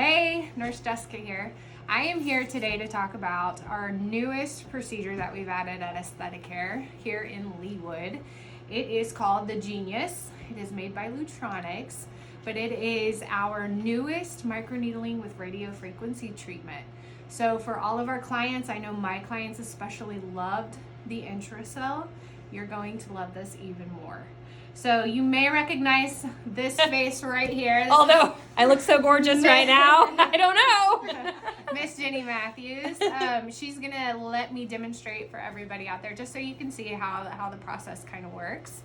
Hey, Nurse Jessica here. I am here today to talk about our newest procedure that we've added at Aesthetic Care here in Leawood. It is called the Genius. It is made by Lutronics, but it is our newest microneedling with radiofrequency treatment. So for all of our clients, I know my clients especially loved the Intracell. You're going to love this even more. So you may recognize this face right here. Although I look so gorgeous right now, I don't know. Miss Jenny Matthews. She's gonna let me demonstrate for everybody out there, just so you can see how the process kind of works.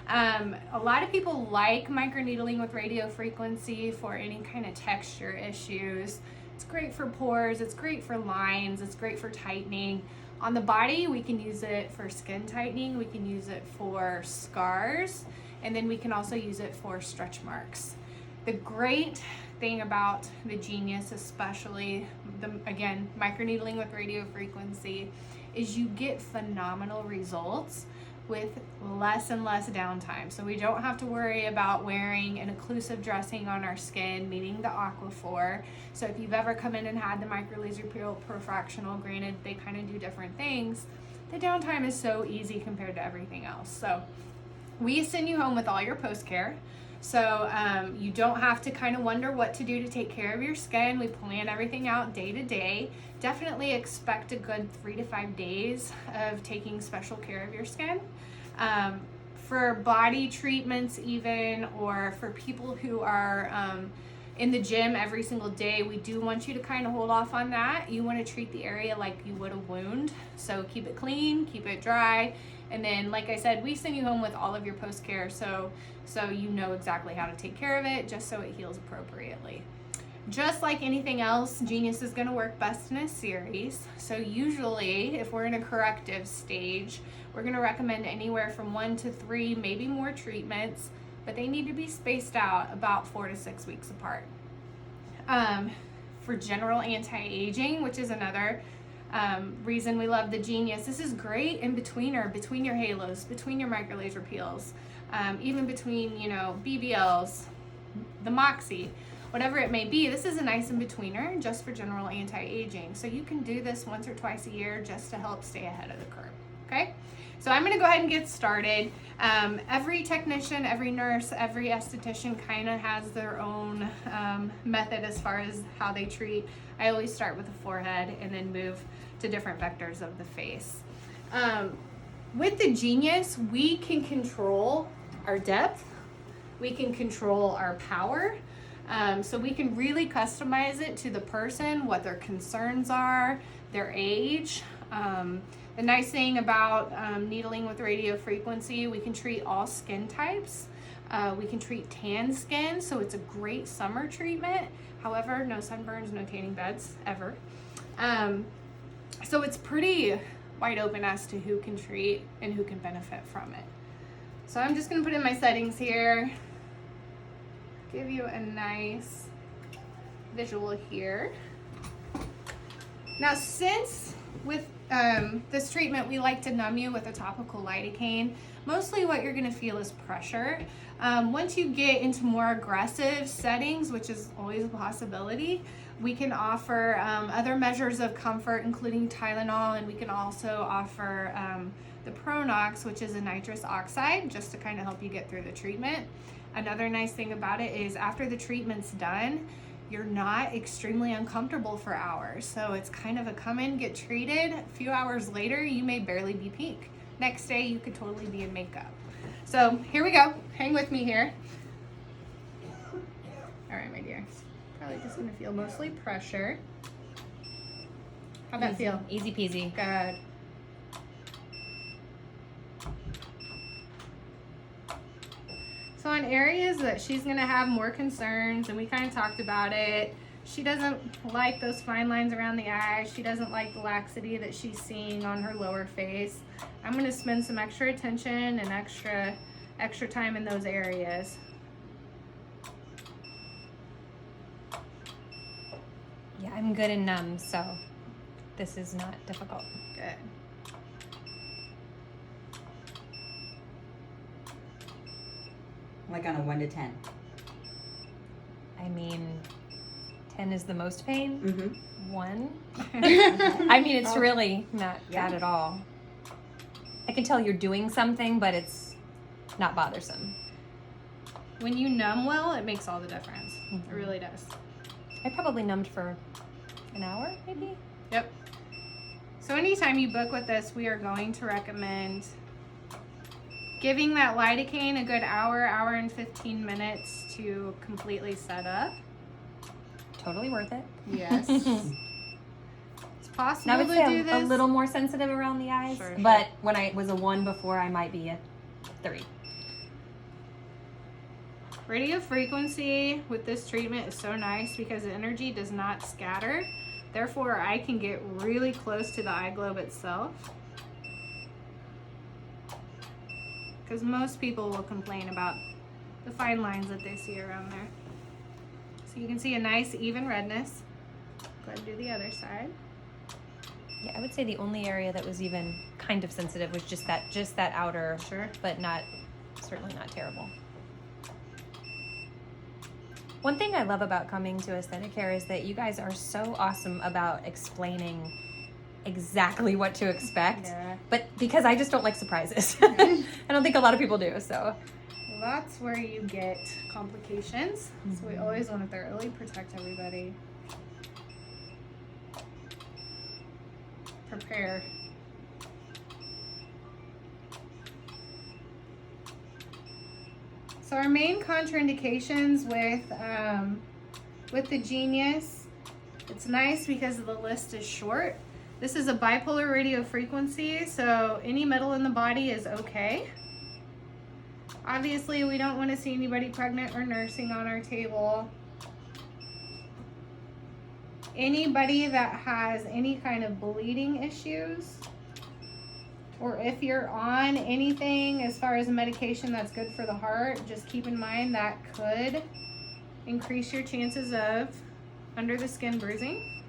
A lot of people like microneedling with radiofrequency for any kind of texture issues. It's great for pores. It's great for lines. It's great for tightening. On the body, we can use it for skin tightening, we can use it for scars, and then we can also use it for stretch marks. The great thing about the Genius, especially, again, microneedling with radiofrequency, is you get phenomenal results with less and less downtime. So we don't have to worry about wearing an occlusive dressing on our skin, meaning the Aquaphor. So if you've ever come in and had the microlaser peel profractional, granted they kind of do different things, the downtime is so easy compared to everything else. So we send you home with all your post-care. So you don't have to kind of wonder what to do to take care of your skin. We plan everything out day to day. Definitely expect a good 3 to 5 days of taking special care of your skin. For body treatments even, or for people who are in the gym every single day, we do want you to kind of hold off on that. You want to treat the area like you would a wound. So keep it clean, keep it dry. And then, like I said, we send you home with all of your post-care so you know exactly how to take care of it, just so it heals appropriately. Just like anything else, Genius is going to work best in a series. So usually, if we're in a corrective stage, we're going to recommend anywhere from 1 to 3, maybe more treatments, but they need to be spaced out about 4 to 6 weeks apart. For general anti-aging, which is another reason we love the Genius, this is great in between your halos, between your microlaser peels, even between, BBLs, the Moxie, whatever it may be. This is a nice in-betweener just for general anti-aging. So you can do this once or twice a year just to help stay ahead of the curve, okay? So I'm gonna go ahead and get started. Every technician, every nurse, every esthetician kind of has their own method as far as how they treat. I always start with the forehead and then move to different vectors of the face. With the Genius, we can control our depth, we can control our power, so we can really customize it to the person, what their concerns are, their age. The nice thing about needling with radiofrequency, we can treat all skin types. We can treat tan skin, so it's a great summer treatment. However, no sunburns, no tanning beds, ever. So it's pretty wide open as to who can treat and who can benefit from it. So I'm just gonna put in my settings here, give you a nice visual here. Now, since with this treatment, we like to numb you with a topical lidocaine. Mostly what you're gonna feel is pressure. Once you get into more aggressive settings, which is always a possibility, we can offer other measures of comfort, including Tylenol, and we can also offer the Pronox, which is a nitrous oxide, just to kind of help you get through the treatment. Another nice thing about it is after the treatment's done, you're not extremely uncomfortable for hours. So it's kind of a come in, get treated. A few hours later, you may barely be pink. Next day, you could totally be in makeup. So here we go. Hang with me here. All right, my dear. Probably just gonna feel mostly pressure. How'd that feel? Easy peasy. Good. So on areas that she's gonna have more concerns, and we kind of talked about it, she doesn't like those fine lines around the eyes. She doesn't like the laxity that she's seeing on her lower face. I'm gonna spend some extra attention and extra time in those areas. Yeah, I'm good and numb, so this is not difficult. Good. Like on a 1 to 10. I mean, 10 is the most pain. Mm-hmm. 1. I mean, it's really not bad at all. I can tell you're doing something, but it's not bothersome. When you numb well, it makes all the difference. Mm-hmm. It really does. I probably numbed for an hour, maybe. Yep. So anytime you book with us, we are going to recommend giving that lidocaine a good hour and 15 minutes to completely set up. Totally worth it. Yes. It's possible I would to say do a this. little more sensitive around the eyes, Sure, but when I was a 1 before, I might be a 3. Radio frequency with this treatment is so nice because the energy does not scatter. Therefore, I can get really close to the eye globe itself. Because most people will complain about the fine lines that they see around there. So you can see a nice even redness. Go ahead and do the other side. Yeah, I would say the only area that was even kind of sensitive was just that outer, Sure. but certainly not terrible. One thing I love about coming to Aesthetic Hair is that you guys are so awesome about explaining exactly what to expect. Yeah. But because I just don't like surprises. I don't think a lot of people do, so. Well, that's where you get complications. So we always want to thoroughly protect everybody. Prepare. So our main contraindications with the Genius, it's nice because the list is short. This is a bipolar radio frequency, so any metal in the body is okay. Obviously, we don't want to see anybody pregnant or nursing on our table. Anybody that has any kind of bleeding issues, or if you're on anything as far as a medication that's good for the heart, just keep in mind that could increase your chances of under the skin bruising.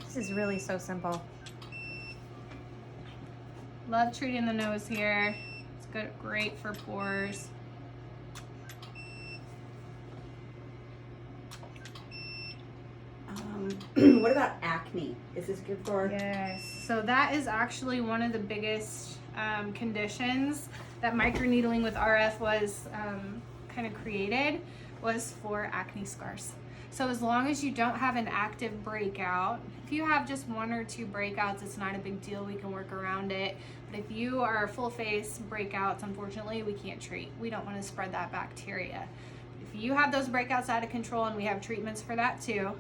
This is really so simple. Love treating the nose here. It's good, great for pores. What about acne? Is this good for? Yes, so that is actually one of the biggest conditions that microneedling with RF was kind of created, was for acne scars. So as long as you don't have an active breakout, if you have just 1 or 2 breakouts, it's not a big deal, we can work around it. But if you are full face breakouts, unfortunately, we can't treat. We don't want to spread that bacteria. If you have those breakouts out of control, and we have treatments for that too,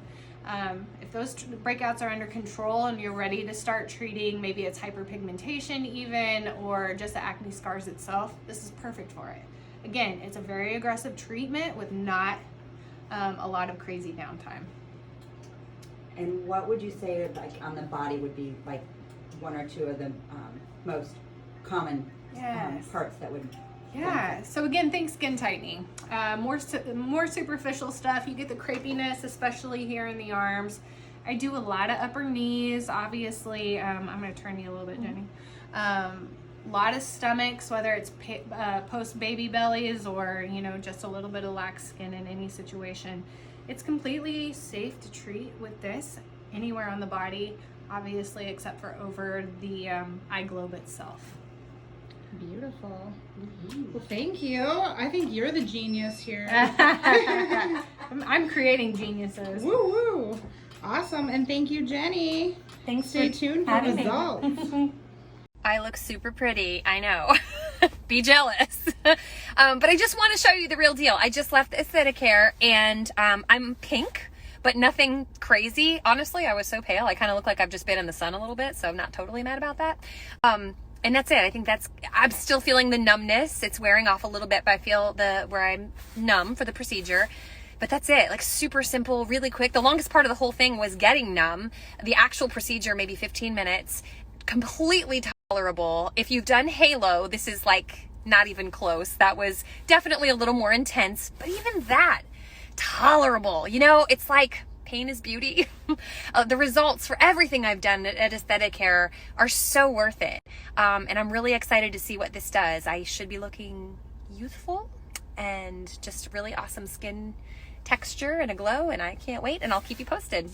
if those breakouts are under control and you're ready to start treating, maybe it's hyperpigmentation even, or just the acne scars itself, this is perfect for it. Again, it's a very aggressive treatment with not a lot of crazy downtime. And what would you say, like, on the body would be like 1 or 2 of the most common parts that would? Yeah, so again, think skin tightening. More superficial stuff. You get the crepiness, especially here in the arms. I do a lot of upper knees, obviously. I'm going to turn you a little bit, Jenny. A lot of stomachs, whether it's post-baby bellies or, just a little bit of lax skin in any situation. It's completely safe to treat with this anywhere on the body, obviously, except for over the eye globe itself. Beautiful. Well, thank you. I think you're the genius here. I'm creating geniuses. Woo woo. Awesome. And thank you, Jenny. Thanks. Stay tuned for having me. results. I look super pretty, I know. Be jealous. But I just want to show you the real deal. I just left Aesthetic Hair and I'm pink, but nothing crazy. Honestly, I was so pale. I kind of look like I've just been in the sun a little bit, so I'm not totally mad about that. And that's it. I think I'm still feeling the numbness. It's wearing off a little bit, but I feel where I'm numb for the procedure. But that's it. Like, super simple, really quick. The longest part of the whole thing was getting numb. The actual procedure, maybe 15 minutes. Completely tolerable. If you've done Halo, this is like not even close. That was definitely a little more intense, but even that, tolerable. It's like pain is beauty. The results for everything I've done at Aesthetic Hair are so worth it. And I'm really excited to see what this does. I should be looking youthful and just really awesome skin texture and a glow, and I can't wait, and I'll keep you posted.